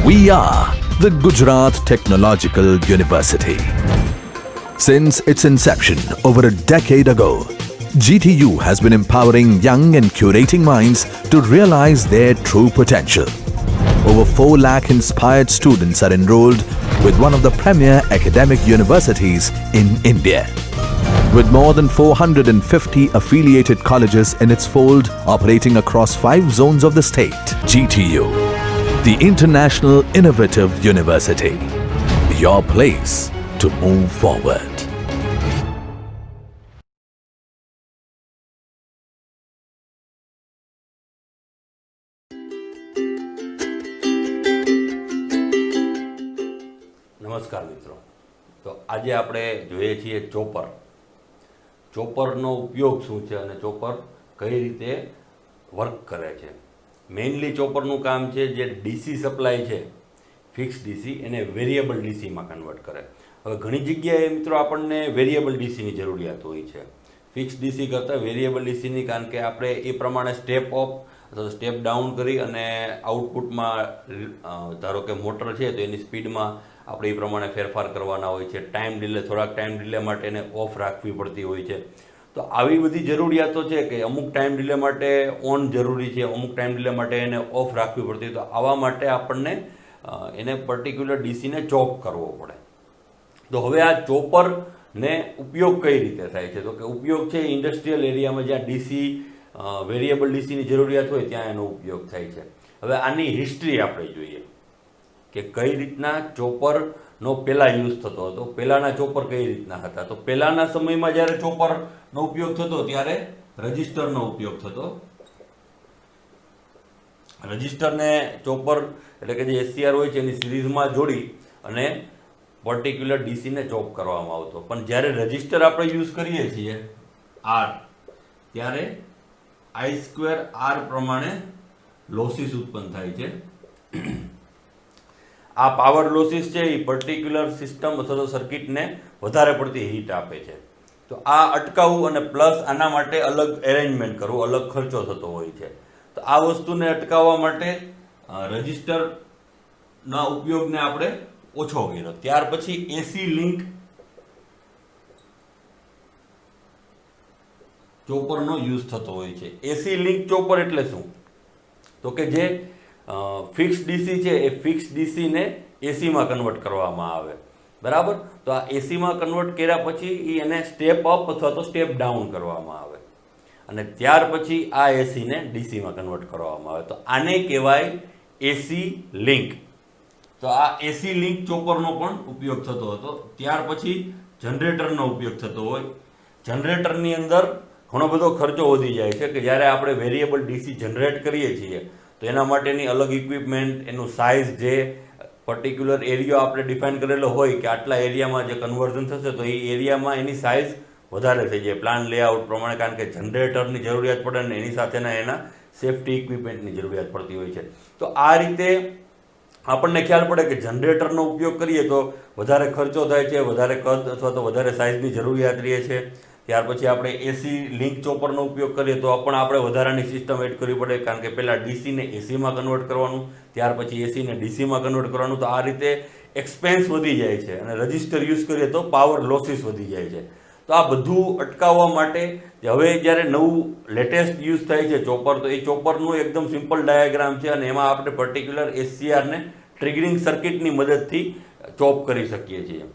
We are the Gujarat Technological University. Since its inception over a decade ago, GTU has been empowering young and curating minds to realize their true potential. Over 4 lakh inspired students are enrolled with one of the premier academic universities in India. With more than 450 affiliated colleges in its fold operating across 5 zones of the state, GTU, the International Innovative University, your place to move forward. નમસ્કાર મિત્રો. તો આજે આપણે જોઈએ છીએ ચોપરનો ઉપયોગ શું છે અને ચોપર કઈ રીતે વર્ક કરે છે. મેઇનલી ચોપરનું કામ છે જે ડીસી સપ્લાય છે, ફિક્સ ડીસી, એને વેરિયેબલ ડીસીમાં કન્વર્ટ કરે. હવે ઘણી જગ્યાએ મિત્રો આપણને વેરિયેબલ ડીસીની જરૂરિયાત હોય છે ફિક્સ ડીસી કરતાં વેરિયેબલ ડીસીની, કારણ કે આપણે એ પ્રમાણે સ્ટેપ અપ અથવા સ્ટેપ ડાઉન કરી અને આઉટપુટમાં ધારો કે મોટર છે તો એની સ્પીડમાં આપણે એ પ્રમાણે ફેરફાર કરવાના હોય છે. થોડાક ટાઈમ ડિલે માટે એને ઓફ રાખવી પડતી હોય છે. તો આવી બધી જરૂરિયાતો છે કે અમુક ટાઈમ ડિલે માટે ઓન જરૂરી છે, અમુક ટાઈમ ડિલે માટે એને ઓફ રાખવી પડતી. તો આવા માટે આપણને એને પર્ટિક્યુલર ડીસીને ચોપ કરવો પડે. તો હવે આ ચોપરને ઉપયોગ કઈ રીતે થાય છે? તો કે ઉપયોગ છે ઇન્ડસ્ટ્રીયલ એરિયામાં જ્યાં ડીસી વેરિયેબલ ડીસીની જરૂરિયાત હોય ત્યાં એનો ઉપયોગ થાય છે. હવે આની હિસ્ટ્રી આપણે જોઈએ કે કઈ રીતના ચોપરનો પહેલાં યુઝ થતો હતો, પહેલાંના ચોપર કઈ રીતના હતા. તો પહેલાંના સમયમાં જ્યારે ચોપરનો ઉપયોગ થતો ત્યારે રજિસ્ટરનો ઉપયોગ થતો. રજિસ્ટરને ચોપર એટલે કે જે એસસીઆર હોય છે એની સિરીઝમાં જોડી અને પર્ટિક્યુલર ડીસીને ચોપ કરવામાં આવતો. પણ જ્યારે રજિસ્ટર આપણે યુઝ કરીએ છીએ આર, ત્યારે I²R પ્રમાણે લોસીસ ઉત્પન્ન થાય છે. આ પાવર લોસીસ છે એ પર્ટિક્યુલર સિસ્ટમ અથવા તો સર્કિટને વધારે પડતી હીટ આપે છે. તો આ અટકાવવું અને પ્લસ આના માટે અલગ એરેન્જમેન્ટ કરવું, અલગ ખર્ચો થતો હોય છે. તો આ વસ્તુને અટકાવવા માટે રજિસ્ટરના ઉપયોગને આપણે ઓછો કર્યો. ત્યાર પછી એસી લિંક ચોપરનો યુઝ થતો હોય છે. એસી લિંક ચોપર એટલે શું? તો કે જે ફિક્સ ડીસી છે એ ફિક્સ ડીસીને એસીમાં કન્વર્ટ કરવામાં આવે, બરાબર. તો આ એસીમાં કન્વર્ટ કર્યા પછી એને સ્ટેપ અપ અથવા તો સ્ટેપ ડાઉન કરવામાં આવે અને ત્યાર પછી આ એસીને ડીસીમાં કન્વર્ટ કરવામાં આવે. તો આને કહેવાય એસી લિંક. તો આ એસી લિંક ચોપરનો પણ ઉપયોગ થતો હતો. ત્યાર પછી જનરેટરનો ઉપયોગ થતો હોય. જનરેટરની અંદર ઘણો બધો ખર્ચો વધી જાય છે કે જ્યારે આપણે વેરિયેબલ ડીસી જનરેટ કરીએ છીએ તો એના માટેની અલગ ઇક્વિપમેન્ટ, એનું સાઇઝ, જે પર્ટિક્યુલર એરિયા આપણે ડિફાઇન કરેલો હોય કે આટલા એરિયામાં જે કન્વર્ઝન થશે તો એ એરિયામાં એની સાઇઝ વધારે થઈ જાય પ્લાન લેઆઉટ પ્રમાણે, કારણ કે જનરેટરની જરૂરિયાત પડે ને એની સાથેના એના સેફ્ટી ઇક્વિપમેન્ટની જરૂરિયાત પડતી હોય છે. તો આ રીતે આપણને ખ્યાલ પડે કે જનરેટરનો ઉપયોગ કરીએ તો વધારે ખર્ચો થાય છે, વધારે કદ અથવા તો વધારે સાઇઝની જરૂરિયાત રહે છે. ત્યાર પછી આપણે એસી લિંક ચોપરનો ઉપયોગ કરીએ તો પણ આપણે વધારાની સિસ્ટમ એડ કરવી પડે, કારણ કે પહેલાં ડીસીને એસીમાં કન્વર્ટ કરવાનું, ત્યાર પછી એસીને ડીસીમાં કન્વર્ટ કરવાનું. તો આ રીતે એક્સપેન્સ વધી જાય છે અને રજિસ્ટર યુઝ કરીએ તો પાવર લોસીસ વધી જાય છે. તો આ બધું અટકાવવા માટે હવે જ્યારે નવું લેટેસ્ટ યુઝ થાય છે ચોપર, તો એ ચોપરનું એકદમ સિમ્પલ ડાયાગ્રામ છે અને એમાં આપણે પર્ટિક્યુલર એસસીઆરને ટ્રિગરિંગ સર્કિટની મદદથી ચોપ કરી શકીએ છીએ.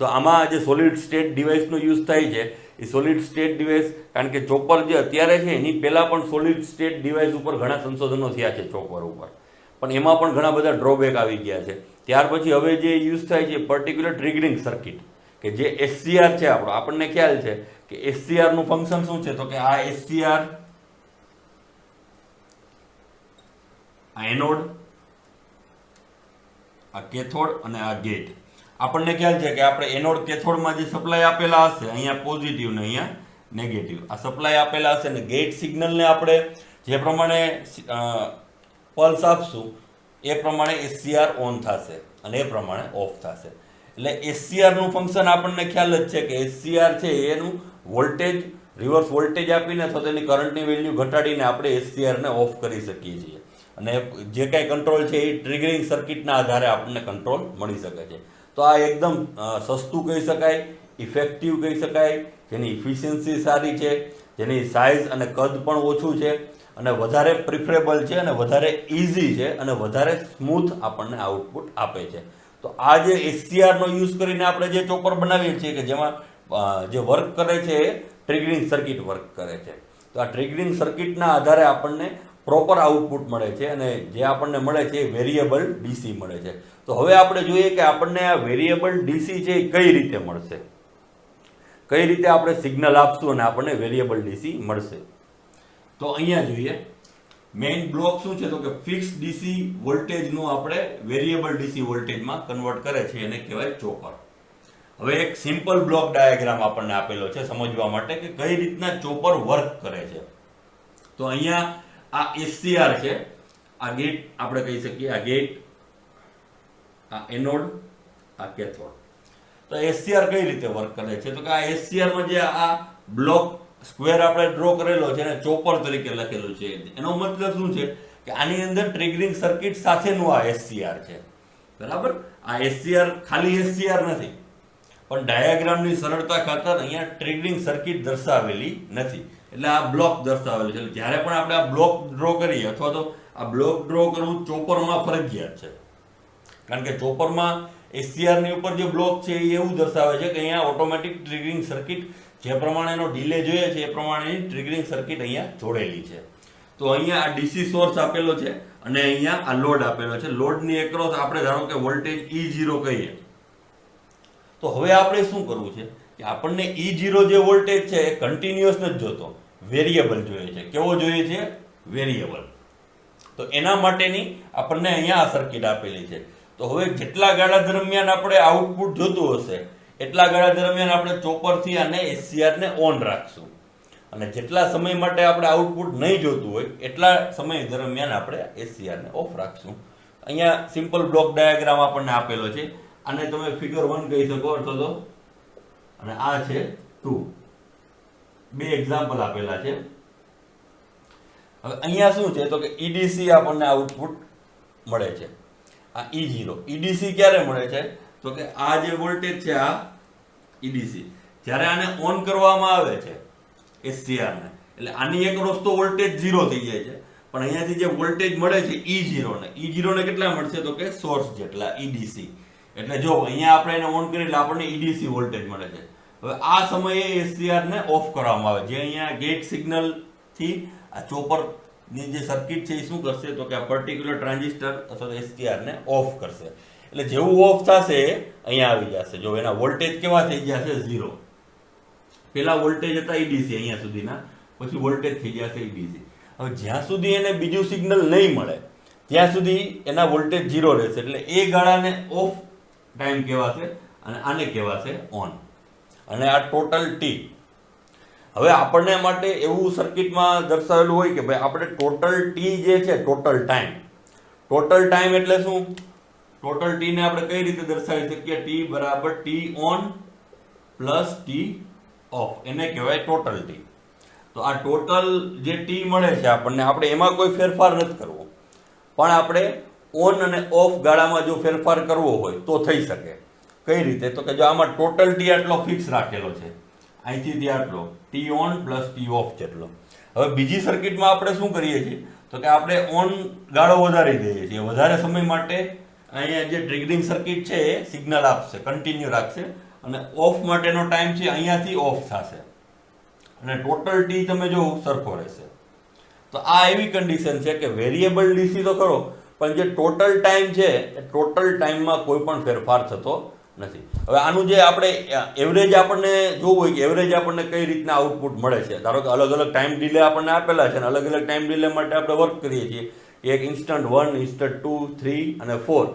તો આમાં જે સોલિડ સ્ટેટ ડિવાઇસનો યુઝ થાય છે એ સોલિડ સ્ટેટ ડિવાઇસ, કારણ કે ચોપર જે અત્યારે છે એની પહેલાં પણ સોલિડ સ્ટેટ ડિવાઇસ ઉપર ઘણા સંશોધનો થયા છે ચોપર ઉપર, પણ એમાં પણ ઘણા બધા ડ્રોબેક આવી ગયા છે. ત્યાર પછી હવે જે યુઝ થાય છે પર્ટિક્યુલર ટ્રિગરિંગ સર્કિટ, કે જે એસસીઆર છે આપણને ખ્યાલ છે કે એસસીઆરનું ફંક્શન શું છે. તો કે આ એસસીઆર, આ એનોડ, આ કેથોડ અને આ ગેટ. આપણને ખ્યાલ છે કે આપણે એનોડ કેથોડમાં જે સપ્લાય આપેલા હશે, અહીંયા પોઝિટિવ ને અહીંયા નેગેટિવ, આ સપ્લાય આપેલા હશે ને ગેટ સિગ્નલને આપણે જે પ્રમાણે પલ્સ આપશું એ પ્રમાણે એસસીઆર ઓન થશે અને એ પ્રમાણે ઓફ થશે. એટલે એસસીઆરનું ફંક્શન આપણને ખ્યાલ જ છે કે એસસીઆર છે એનું વોલ્ટેજ, રિવર્સ વોલ્ટેજ આપીને અથવા તેની કરંટની વેલ્યુ ઘટાડીને આપણે એસસીઆરને ઓફ કરી શકીએ છીએ. અને જે કાંઈ કંટ્રોલ છે એ ટ્રિગરિંગ સર્કિટના આધારે આપણને કંટ્રોલ મળી શકે છે. તો આ એકદમ સસ્તું કહી શકાય, ઇફેક્ટિવ કહી શકાય, જેની ઇફિશિયન્સી સારી છે, જેની સાઇઝ અને કદ પણ ઓછું છે, અને વધારે પ્રિફરેબલ છે, અને વધારે ઇઝી છે, અને વધારે સ્મૂથ આપણને આઉટપુટ આપે છે. તો આ જે એસસીઆરનો યુઝ કરીને આપણે જે ચોપર બનાવીએ છીએ કે જેમાં જે વર્ક કરે છે એ ટ્રિગરિંગ સર્કિટ વર્ક કરે છે. તો આ ટ્રિગરિંગ સર્કિટના આધારે આપણને પ્રોપર આઉટપુટ મળે છે, અને જે આપણને મળે છે એ વેરિયેબલ ડીસી મળે છે. તો હવે આપણે જોઈએ કે આપણને આ વેરિયેબલ ડીસી છે એ કઈ રીતે મળશે, કઈ રીતે આપણે સિગ્નલ આપશું અને આપણને વેરિયેબલ ડીસી મળશે. તો અહીંયા જોઈએ મેઇન બ્લોક શું છે, તો કે ફિક્સ ડીસી વોલ્ટેજનું આપણે વેરિયેબલ ડીસી વોલ્ટેજમાં કન્વર્ટ કરે છે, એને કહેવાય ચોપર. હવે એક સિમ્પલ બ્લોક ડાયાગ્રામ આપણને આપેલો છે સમજવા માટે કે કઈ રીતના ચોપર વર્ક કરે છે. તો અહીંયા આ એસસીઆર છે, આ ગેટ આપણે કહી શકીએ, આ ગેટ, આ એનોડ, આ કેથોડ. તો એસસીઆર કઈ રીતે વર્ક કરે છે, તો કે આ એસસીઆર માં જે આ બ્લોક સ્ક્વેર આપણે ડ્રો કરેલો છે અને ચોપર તરીકે લખેલું છે, એનો મતલબ શું છે કે આની અંદર ટ્રિગરિંગ સર્કિટ સાથેનું આ એસસીઆર છે. બરાબર, આ એસસીઆર ખાલી એસસીઆર નથી, પણ ડાયાગ્રામની સરળતા ખાતર અહીંયા ટ્રિગરિંગ સર્કિટ દર્શાવેલી નથી, એટલે આ બ્લોક દર્શાવેલું છે. જ્યારે પણ આપણે આ બ્લોક ડ્રો કરીએ અથવા તો આ બ્લોક ડ્રો કરવું ચોપરમાં ફરજિયાત છે, કારણ કે ચોપરમાં એસસીઆર ની ઉપર જે બ્લોક છે એ એવું દર્શાવે છે કે અહીંયા ઓટોમેટિક ટ્રિગરિંગ સર્કિટ જે પ્રમાણેનો ડિલે જોઈએ છે એ પ્રમાણેની ટ્રિગરિંગ સર્કિટ અહીંયા જોડેલી છે. તો અહીંયા આ ડીસી સોર્સ આપેલો છે અને અહીંયા આ લોડ આપેલો છે. લોડની એક્રોસ આપણે ધારો કે વોલ્ટેજ E0 કહીએ, તો હવે આપણે શું કરવું છે કે આપણને E0 જે વોલ્ટેજ છે એ કન્ટિન્યુઅસ નથી જોતો, વેરિયેબલ જોઈએ છે. કેવો જોઈએ છે? વેરિયેબલ. તો એના માટેની આપણને અહીંયા આ સર્કિટ આપેલી છે. તો હવે જેટલા ગાળા દરમિયાન આપણે આઉટપુટ જોતું હશે એટલા ગાળા દરમિયાન આપણે ચોપરથી અને એસસીઆર ને ઓન રાખશું, અને જેટલા સમય માટે આપણે આઉટપુટ નહીં જોતું હોય એટલા સમય દરમિયાન આપણે એસસીઆર ને ઓફ રાખશું. અહીંયા સિમ્પલ બ્લોક ડાયાગ્રામ આપણને આપેલો છે, આને તમે ફિગર 1 કહી શકો અથવા તો, અને આ છે 2. બે એક્ઝામ્પલ આપેલા છે. હવે અહીંયા શું છે તો કે ઈડીસી આપણને આઉટપુટ મળે છે, આ E0. ઈડીસી ક્યારે મળે છે તો કે આ જે વોલ્ટેજ છે આ ઈડીસી, જ્યારે આને ઓન કરવામાં આવે છે એસસીઆર ને, એટલે આની એક્રોસ તો વોલ્ટેજ 0 થઈ જાય છે, પણ અહીંયાથી જે વોલ્ટેજ મળે છે E0 ને, E0 ને કેટલા મળશે તો કે સોર્સ જેટલા ઈડીસી. એટલે જો અહીંયા આપણે એને ઓન કરીએ એટલે આપણને ઈડીસી વોલ્ટેજ મળે છે. હવે આ સમયે એસસીઆર ને ઓફ કરવામાં આવે, જે અહીંયા ગેટ સિગ્નલ થી આ ચોપર ની જે સર્કિટ છે એ શું કરશે તો કે આ પર્ટિક્યુલર ટ્રાન્ઝિસ્ટર અથવા એસસીઆર ને ઓફ કરશે. એટલે જેવું ઓફ થશે અહીંયા આવી જશે, જો એના વોલ્ટેજ કેવા થઈ જશે 0. પેલા વોલ્ટેજ હતા ઈડીસી અહીંયા સુધીના, પછી વોલ્ટેજ થઈ જશે ઈડીસી. હવે જ્યાં સુધી એને બીજું સિગ્નલ નહીં મળે ત્યાં સુધી એના વોલ્ટેજ 0 રહેશે, એટલે એ ગાળાને ઓફ ટાઈમ કહેવાશે અને આને કહેવાશે ઓન. અને આ ટોટલ ટી. હવે આપણને માટે એવું સર્કિટમાં દર્શાવેલું હોય કે ભાઈ આપણે ટોટલ ટી જે છે, ટોટલ ટાઈમ એટલે શું? ટોટલ ટી ને આપણે કઈ રીતે દર્શાવી શકીએ? ટી બરાબર T on plus T of, એને કહેવાય ટોટલ ટી. તો આ ટોટલ જે ટી મળે છે આપણને, આપણે એમાં કોઈ ફેરફાર નથી કરવો, પણ આપણે ઓન અને ઓફ ગાળામાં જો ફેરફાર કરવો હોય તો થઈ શકે. કઈ રીતે? તો કે જો આમાં ટોટલ ટી આટલો ફિક્સ રાખેલો છે, અહીંથી ત્યાં આટલો T on plus T of જેટલો. હવે બીજી સર્કિટમાં આપણે શું કરીએ છીએ તો કે આપણે ઓન ગાળો વધારી દઈએ છીએ, વધારે સમય માટે અહીંયા જે ટ્રિગરિંગ સર્કિટ છે એ સિગ્નલ આપશે, કન્ટિન્યુ રાખશે, અને ઓફ માટેનો ટાઈમ છે અહીંયાથી ઓફ થશે, અને ટોટલ ટી તમે જો સરખો રહેશે. તો આ એવી કન્ડિશન છે કે વેરિયેબલ ડીસી તો ખરો, પણ જે ટોટલ ટાઈમ છે એ ટોટલ ટાઈમમાં કોઈ પણ ફેરફાર થતો નથી. હવે આનું જે આપણે એવરેજ આપણને જોવું હોય કે એવરેજ આપણને કઈ રીતના આઉટપુટ મળે છે, ધારો કે અલગ અલગ ટાઈમ ડિલે આપણને આપેલા છે, અને અલગ અલગ ટાઈમ ડિલે માટે આપણે વર્ક કરીએ છીએ. એક ઇન્સ્ટન્ટ 1, ઇન્સ્ટન્ટ 2, 3 અને 4,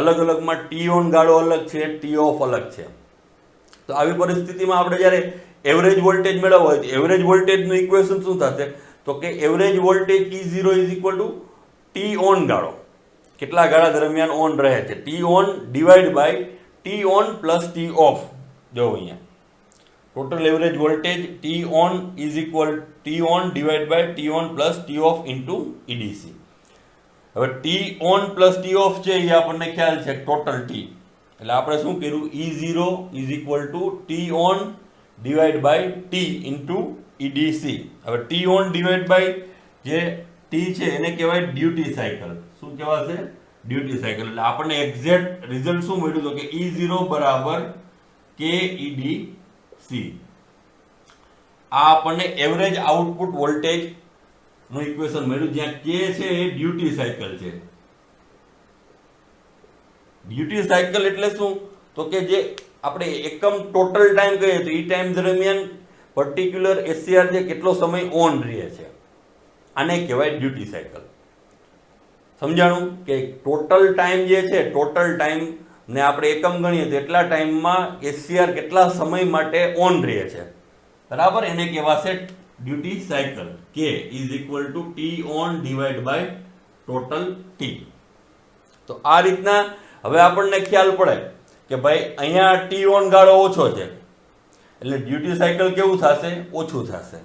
અલગ અલગમાં ટી ઓન ગાળો અલગ છે, ટી ઓફ અલગ છે. તો આવી પરિસ્થિતિમાં આપણે જ્યારે એવરેજ વોલ્ટેજ મેળવવો હોય તો એવરેજ વોલ્ટેજનું ઇક્વેશન શું થશે તો કે average voltage E0 is equal to T on ગાળો, કેટલા ગાળા દરમિયાન ઓન રહે છે, T on divide by T on plus T off. જો અહીંયા total average voltage T on is equal T on divide by T on plus T off into EDC. હવે T on plus T off છે એ આપણને ખ્યાલ છે total T, એટલે આપણે શું કર્યું, E0 is equal to T on divide by T into EDC. હવે ટી ઓન ડિવાઈડ બાય જે ટી છે એને કહેવાય ડ્યુટી સાયકલ. શું કહેવાશે? Duty cycle. એટલે આપણને એક્ઝેક્ટ રિઝલ્ટ શું મળ્યું તો કે E0 બરાબર KEDC. આ આપણને એવરેજ આઉટપુટ વોલ્ટેજ નું ઇક્વેશન મળ્યું, જ્યાં K છે એ ડ્યુટી સાયકલ છે. ડ્યુટી સાયકલ એટલે શું તો કે જે આપણે એકમ ટોટલ ટાઈમ કહીએ તો એ ટાઈમ દરમિયાન પર્ટિક્યુલર SCR જે કેટલો સમય ઓન રહે છે આને કહેવાય ડ્યુટી સાયકલ. સમજાણું કે ટોટલ ટાઈમ જે છે, ટોટલ ટાઈમ ને આપણે એકમ ગણીએ તો એટલા ટાઈમમાં SCR કેટલા સમય માટે ઓન રહે છે, બરાબર, એને કહેવાશે duty cycle. K is equal to T on divide by total T. તો આ રીતના હવે આપણને ખ્યાલ પડે કે ભાઈ અહીંયા ટી ઓન ગાળો ઓછો છે એટલે ડ્યુટી સાયકલ કેવું થશે? ઓછું થશે.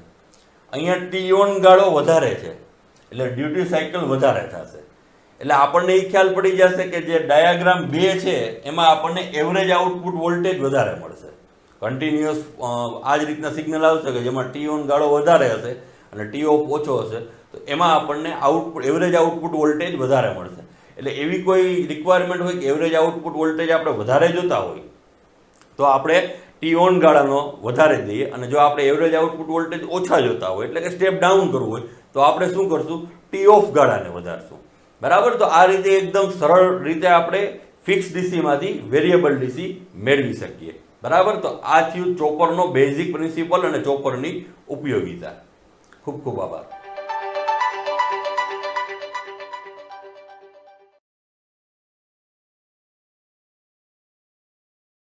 અહીંયા ટી ઓન ગાળો વધારે છે એટલે ડ્યુટી સાયકલ વધારે થશે. એટલે આપણને એ ખ્યાલ પડી જશે કે જે ડાયાગ્રામ 2 છે એમાં આપણને એવરેજ આઉટપુટ વોલ્ટેજ વધારે મળશે. કન્ટિન્યુઅસ આ જ રીતના સિગ્નલ આવશે કે જેમાં ટી ઓન ગાળો વધારે હશે અને ટી ઓફ ઓછો હશે તો એમાં આપણને એવરેજ આઉટપુટ વોલ્ટેજ વધારે મળશે. એટલે એવી કોઈ રિક્વાયરમેન્ટ હોય કે એવરેજ આઉટપુટ વોલ્ટેજ આપણે વધારે જોતા હોય તો આપણે ટી ઓન ગાળાનો વધારે દઈએ, અને જો આપણે એવરેજ આઉટપુટ વોલ્ટેજ ઓછા જોતા હોય એટલે કે સ્ટેપ ડાઉન કરવું હોય તો આપણે શું કરશું? ટી ઓફ ગાળાને વધારશું. બરાબર. તો આ રીતે એકદમ સરળ રીતે આપણે ફિક્સ ડીસીમાંથી વેરિયેબલ ડીસી મેળવી શકીએ. બરાબર. તો આ થયું ચોપરનો બેઝિક પ્રિન્સિપલ અને ચોપરની ઉપયોગિતા. ખૂબ ખૂબ આભાર.